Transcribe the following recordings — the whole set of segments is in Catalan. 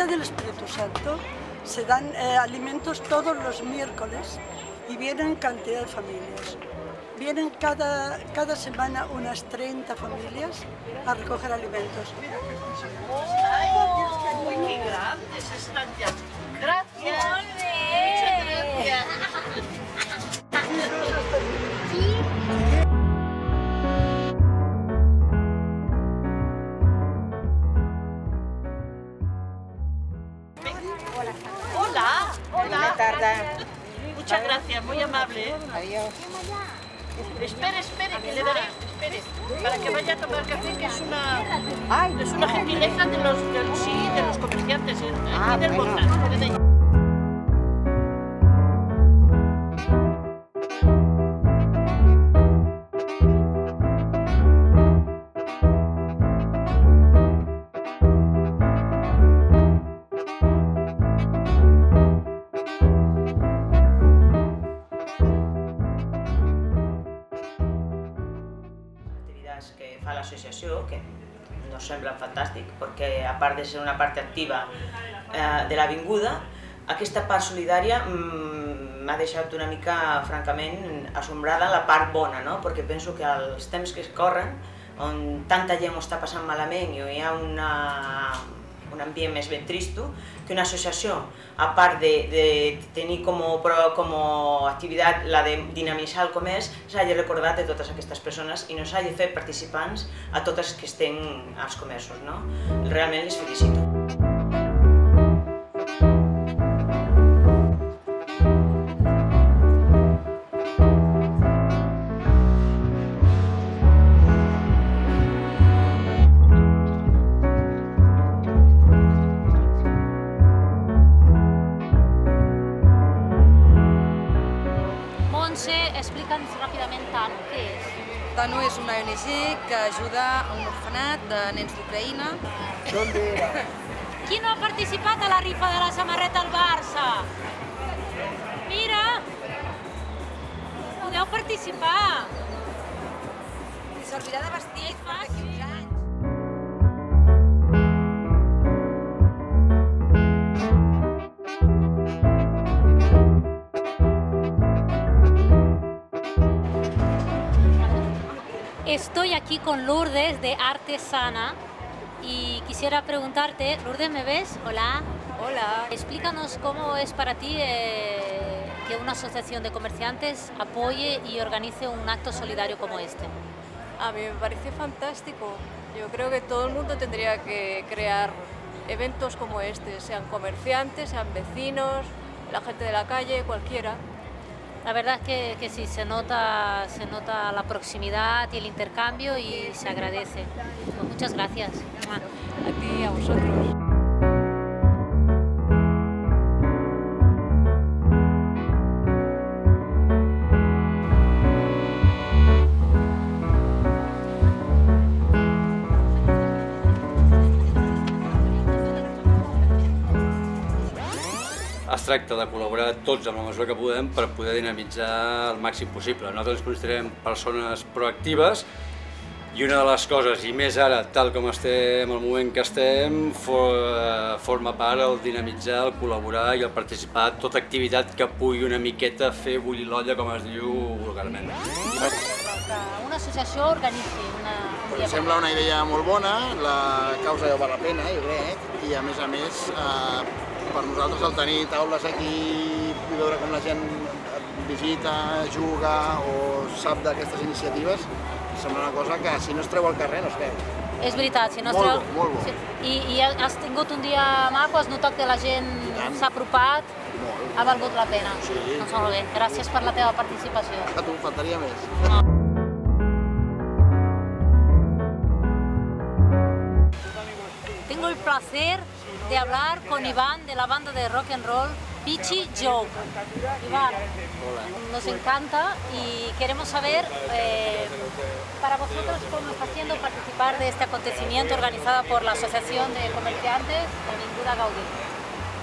Día del Espíritu Santo se dan alimentos todos los miércoles y vienen cantidad de familias. Vienen cada semana unas 30 familias a recoger alimentos. ¡Uy, qué grandes están ya! ¡Gracias! ¡Muchas gracias! Hola, hola. Muchas gracias, muy amable. Adiós. Espere, que le daré, espere, para que vaya a tomar café, que es una gentileza de los comerciantes, aquí del Bozal. Que fa l'associació, que nos semblen fantàstic, perquè a part de ser una part activa de l'avinguda, aquesta part solidària m'ha deixat una mica, francament, assombrada la part bona, no? Perquè penso que els temps que es corren, on tanta gent ho està passant malament i on hi ha un ambient més ben tristo, que una associació, a part de tenir com a activitat la de dinamitzar el comerç, s'hagi recordat de totes aquestes persones i nos hagi fet participants a totes que estem als comerços, no? Realment les felicito. Explica'ns ràpidament TANU, què és? TANU és una ONG que ajuda a un orfenat de nens d'Ucraïna. Qui no ha participat a la rifa de la samarreta al Barça? Mira! Podeu participar! Servirà de vestit per d'aquí uns anys. Estoy aquí con Lourdes de Artesana y quisiera preguntarte, Lourdes, ¿me ves? Hola. Hola. Explícanos cómo es para ti que una asociación de comerciantes apoye y organice un acto solidario como este. A mí me parece fantástico. Yo creo que todo el mundo tendría que crear eventos como este, sean comerciantes, sean vecinos, la gente de la calle, cualquiera. La verdad es que sí, se nota la proximidad y el intercambio y se agradece. Pues muchas gracias. A ti y a vosotros. Es tracta de col·laborar tots amb la mesura que podem per poder dinamitzar el màxim possible. Nosaltres ens considerem persones proactives i una de les coses, i més ara, tal com estem, el moment que estem, forma part el dinamitzar, el col·laborar i el participar en tota activitat que pugui una miqueta fer bullir l'olla, com es diu vulgarment. Una associació organitzi Em sembla una idea molt bona, la causa ja val la pena, jo crec, i a més, per nosaltres el tenir taules aquí i veure com la gent visita, juga o sap d'aquestes iniciatives, sembla una cosa que si no es treu al carrer no es veu. És veritat, si no es treu... Molt bo. I has tingut un dia maco, has notat que la gent s'ha apropat? Molt. Ha valgut la pena? Sí. Doncs molt bé, gràcies per la teva participació. A tu, faltaria més. Tengo el placer de hablar con Iván de la banda de rock and roll Pichi Joke. Iván, nos encanta y queremos saber para vosotros cómo está siendo participar de este acontecimiento organizado por la Asociación de Comerciantes Avinguda Gaudí.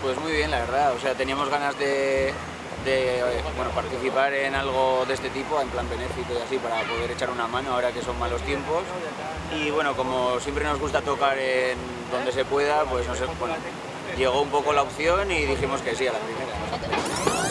Pues muy bien, la verdad, o sea, teníamos ganas de participar en algo de este tipo, en plan benéfico y así, para poder echar una mano ahora que son malos tiempos. Y bueno, como siempre nos gusta tocar en donde se pueda, pues llegó un poco la opción y dijimos que sí a la primera.